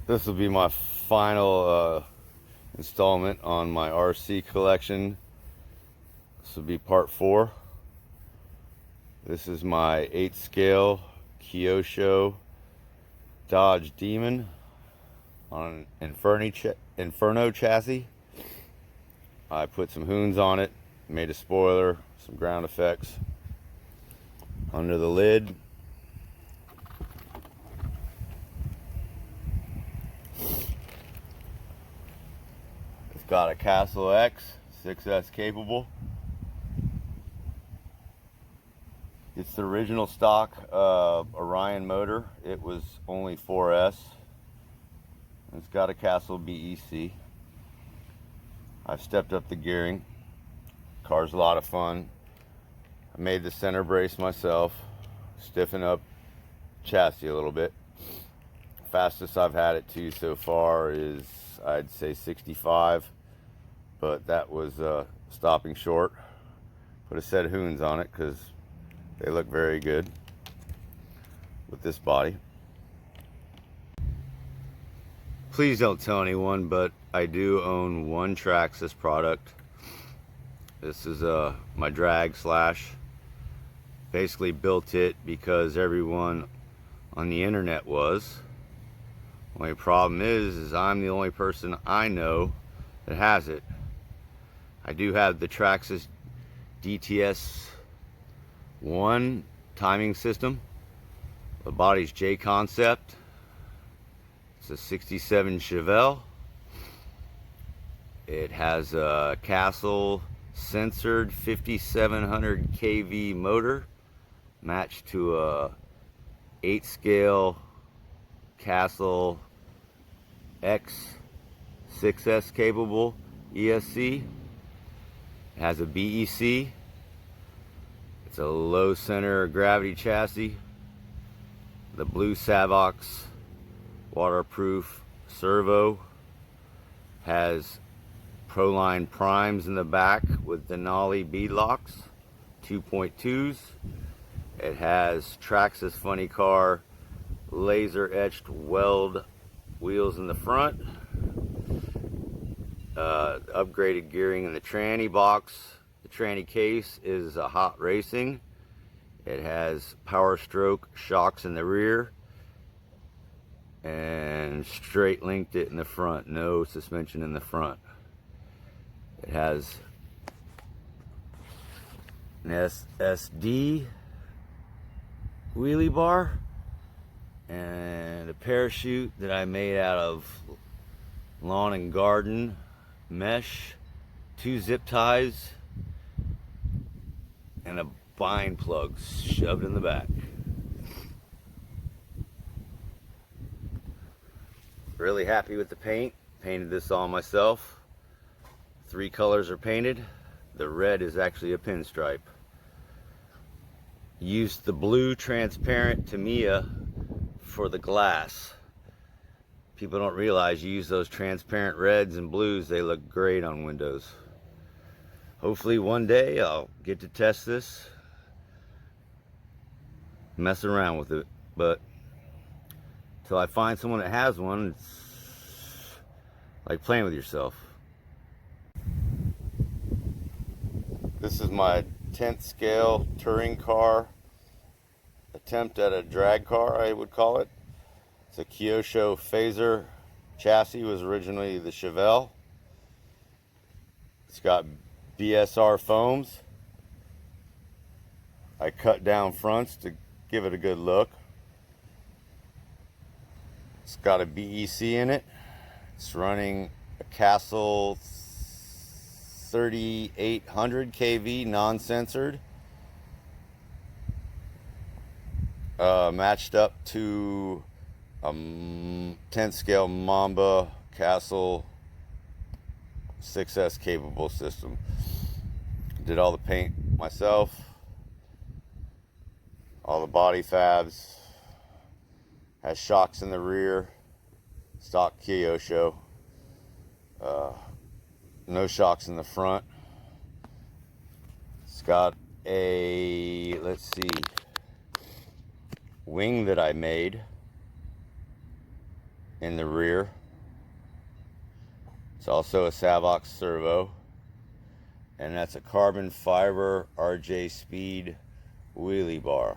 This will be my final installment on my RC collection. This will be part 4. This is my 8 scale Kyosho Dodge Demon on an Inferno chassis. I put some hoons on it, made a spoiler, some ground effects. Under the lid, it's got a Castle X 6S capable. It's the original stock Orion motor. It was only 4S. It's got a Castle BEC. I've stepped up the gearing. Car's a lot of fun. I made the center brace myself. Stiffen up chassis a little bit. Fastest I've had it to so far is, I'd say, 65. But that was stopping short. Put a set of hoons on it because they look very good with this body. Please don't tell anyone, but I do own one Traxxas product. This is my drag slash. Basically built it because everyone on the internet was. Only problem is I'm the only person I know that has it. I do have the Traxxas DTS 1 timing system. The body's J concept. It's a 67 Chevelle. It has a Castle censored 5700 kV motor matched to a 8 scale Castle X 6S capable ESC. It has a BEC. It's a low center gravity chassis. The blue Savox waterproof servo has Proline primes in the back with Denali bead locks, 2.2s. It has Traxxas Funny Car laser etched weld wheels in the front. Upgraded gearing in the tranny box. The tranny case is a Hot Racing. It has Power Stroke shocks in the rear and straight linked it in the front. No suspension in the front. It has an SSD wheelie bar and a parachute that I made out of lawn and garden mesh, 2 zip ties, and a bind plug shoved in the back. Really happy with the paint. Painted this all myself. 3 colors are painted. The red is actually a pinstripe. Used the blue transparent Tamiya for the glass. People don't realize you use those transparent reds and blues, they look great on windows. Hopefully one day I'll get to test this, mess around with it, but until I find someone that has one, it's like playing with yourself. This is my 10th scale touring car attempt at a drag car, I would call it. It's a Kyosho Phaser chassis. Was originally the Chevelle. It's got BSR foams. I cut down fronts to give it a good look. It's got a BEC in it. It's running a Castle 3800 kV non-censored, matched up to a 10th scale Mamba Castle 6S capable system. Did all the paint myself, all the body fabs. Has shocks in the rear, stock Kyosho. No shocks in the front. It's got a, let's see, wing that I made in the rear. It's also a Savox servo, and that's a carbon fiber RJ Speed wheelie bar.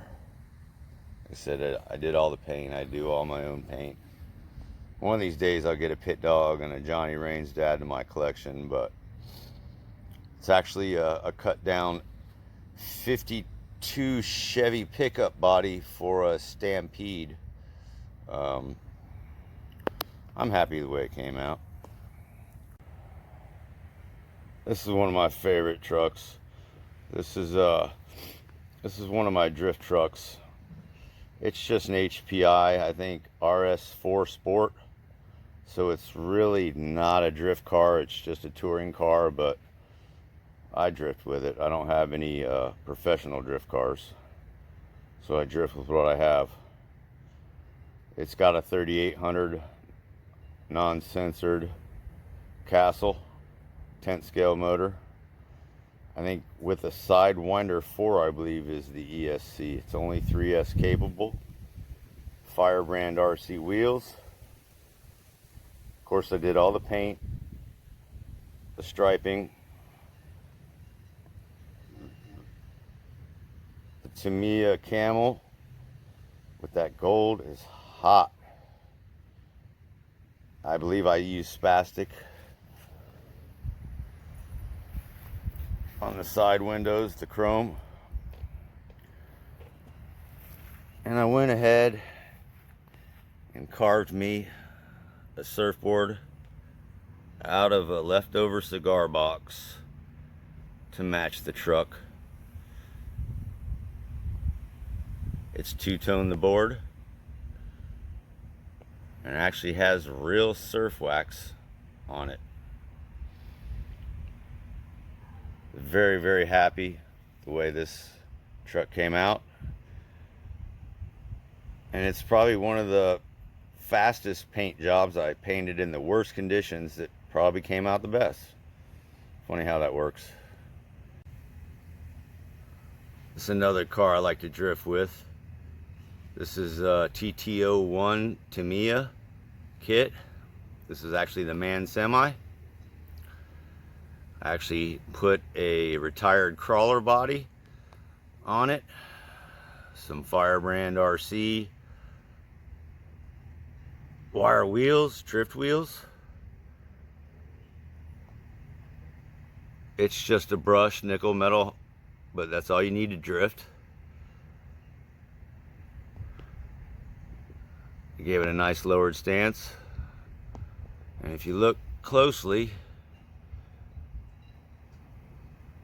Like I said, I did all the paint. I do all my own paint. One of these days I'll get a Pit Dog and a Johnny Rains to add to my collection, but it's actually a cut down 52 Chevy pickup body for a Stampede. I'm happy the way it came out. This is one of my favorite trucks. This is one of my drift trucks. It's just an HPI, I think RS4 Sport. So it's really not a drift car, it's just a touring car, but I drift with it. I don't have any professional drift cars, so I drift with what I have. It's got a 3800 non-censored Castle 10th scale motor. I think with a Sidewinder 4, I believe, is the ESC. It's only 3S capable. Firebrand RC wheels. Of course, I did all the paint, the striping. The Tamiya camel with that gold is hot. I believe I used spastic on the side windows, the chrome. And I went ahead and carved me a surfboard out of a leftover cigar box to match the truck. It's two-tone the board, and it actually has real surf wax on it. Very, very happy the way this truck came out, and it's probably one of the fastest paint jobs I painted in the worst conditions that probably came out the best. Funny how that works. This is another car I like to drift with. This is a TT01 Tamiya kit. This is actually the Man Semi. I actually put a retired crawler body on it, some Firebrand RC wire wheels, drift wheels. It's just a brushed nickel metal, but that's all you need to drift. I gave it a nice lowered stance, and if you look closely,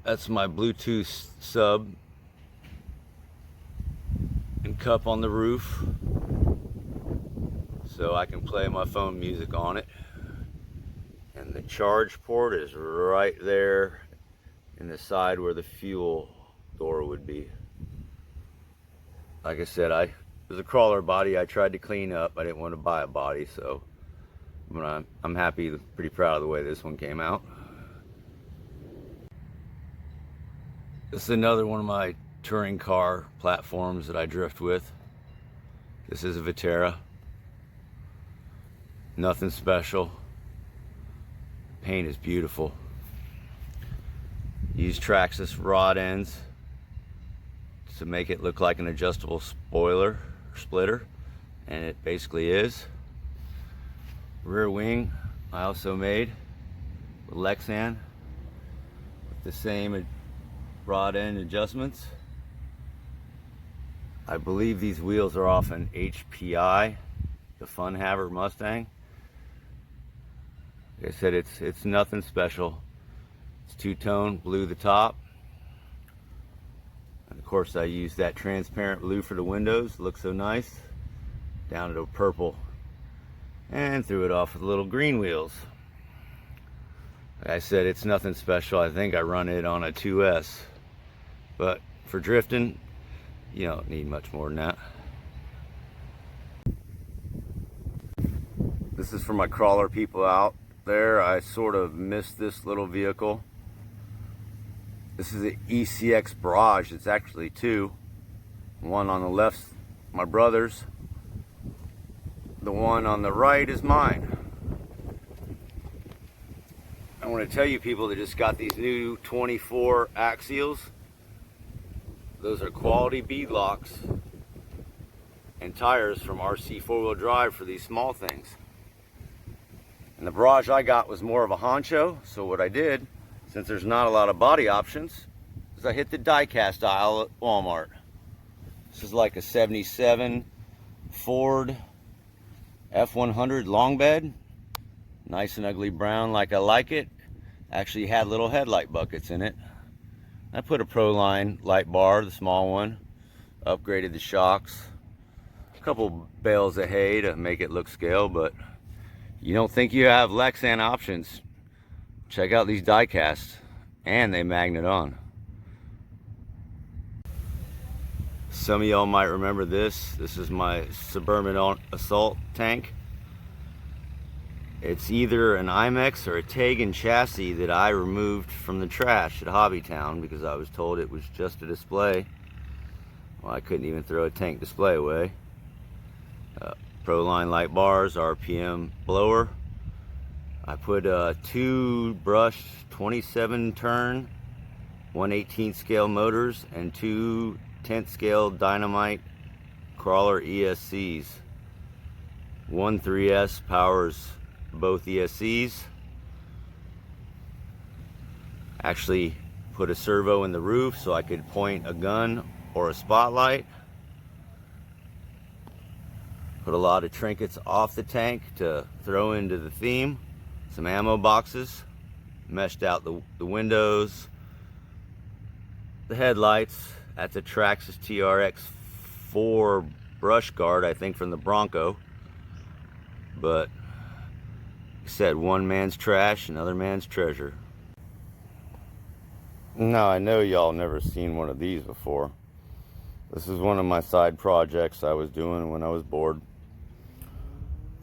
that's my Bluetooth sub and cup on the roof, so I can play my phone music on it. And the charge port is right there in the side where the fuel door would be. Like I said, it was a crawler body I tried to clean up. I didn't want to buy a body, so I'm happy, pretty proud of the way this one came out. This is another one of my touring car platforms that I drift with. This is a Vitera. Nothing special. Paint is beautiful. Use Traxxas rod ends to make it look like an adjustable spoiler or splitter, and it basically is. Rear wing I also made with Lexan with the same rod end adjustments. I believe these wheels are off an HPI, the Fun Haver Mustang. Like I said, it's nothing special. It's two-tone blue the top, and of course I used that transparent blue for the windows. It looks so nice. Down to a purple, and threw it off with little green wheels. Like I said, it's nothing special. I think I run it on a 2S, but for drifting, you don't need much more than that. This is for my crawler people out there. I sort of missed this little vehicle. This is an ECX Barrage. It's actually two. One on the left, my brother's. The one on the right is mine. I want to tell you people that just got these new 24 axials. Those are quality bead locks and tires from RC 4-wheel drive for these small things. And the barrage I got was more of a honcho, so what I did, since there's not a lot of body options, is I hit the die-cast aisle at Walmart. This is like a 77 Ford F100 long bed. Nice and ugly brown like I like it. Actually had little headlight buckets in it. I put a Proline light bar, the small one. Upgraded the shocks. A couple bales of hay to make it look scale, but you don't think you have Lexan options. Check out these die casts, and they magnet on. Some of y'all might remember this. This is my Suburban Assault tank. It's either an IMEX or a Tegan chassis that I removed from the trash at Hobbytown because I was told it was just a display. Well, I couldn't even throw a tank display away. Proline light bars, RPM blower. I put 2 brushed 27 turn 1/18 scale motors and 2 10th scale Dynamite crawler ESCs. 1 3S powers both ESCs. Actually put a servo in the roof so I could point a gun or a spotlight. Put a lot of trinkets off the tank to throw into the theme. Some ammo boxes. Meshed out the windows. The headlights. That's a Traxxas TRX 4 brush guard, I think from the Bronco. But said one man's trash, another man's treasure. Now I know y'all never seen one of these before. This is one of my side projects I was doing when I was bored.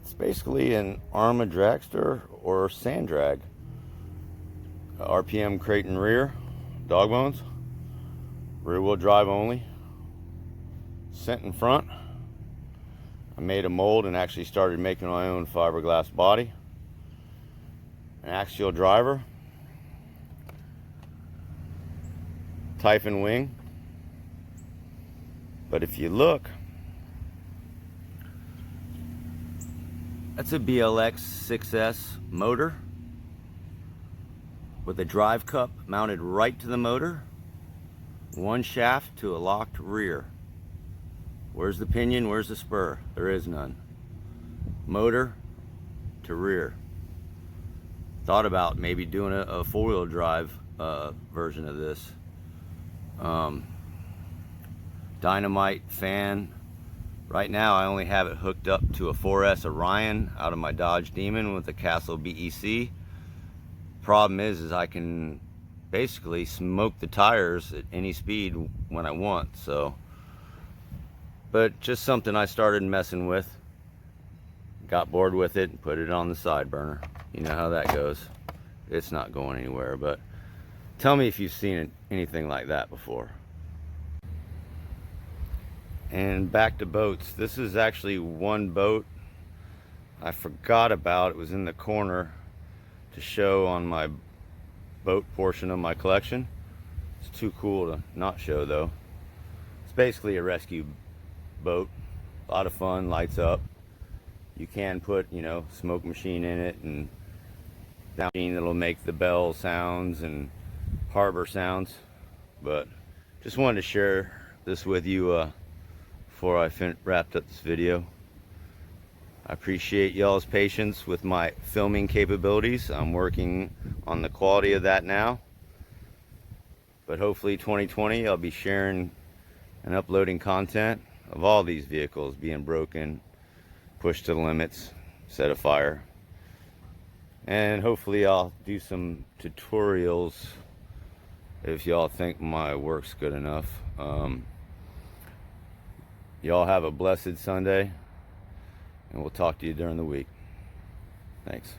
It's basically an Arma dragster or sand drag. RPM crate and rear, dog bones, rear wheel drive only, cent in front. I made a mold and actually started making my own fiberglass body. An axial driver, Typhon wing. But if you look, that's a BLX 6S motor with a drive cup mounted right to the motor, one shaft to a locked rear. Where's the pinion? Where's the spur? There is none. Motor to rear. Thought about maybe doing a 4-wheel drive version of this. Dynamite Fan. Right now I only have it hooked up to a 4S Orion out of my Dodge Demon with a Castle BEC. Problem is I can basically smoke the tires at any speed when I want. So, but just something I started messing with. Got bored with it and put it on the side burner. You know how that goes. It's not going anywhere, but tell me if you've seen anything like that before. And back to boats. This is actually one boat I forgot about. It was in the corner to show on my boat portion of my collection. It's too cool to not show though. It's basically a rescue boat. A lot of fun, lights up. You can put, you know, smoke machine in it and machine that'll make the bell sounds and harbor sounds. But just wanted to share this with you before I wrapped up this video. I appreciate y'all's patience with my filming capabilities. I'm working on the quality of that now. But hopefully 2020 I'll be sharing and uploading content of all these vehicles being broken, pushed to the limits, set afire. And hopefully I'll do some tutorials if y'all think my work's good enough. Y'all have a blessed Sunday, and we'll talk to you during the week. Thanks.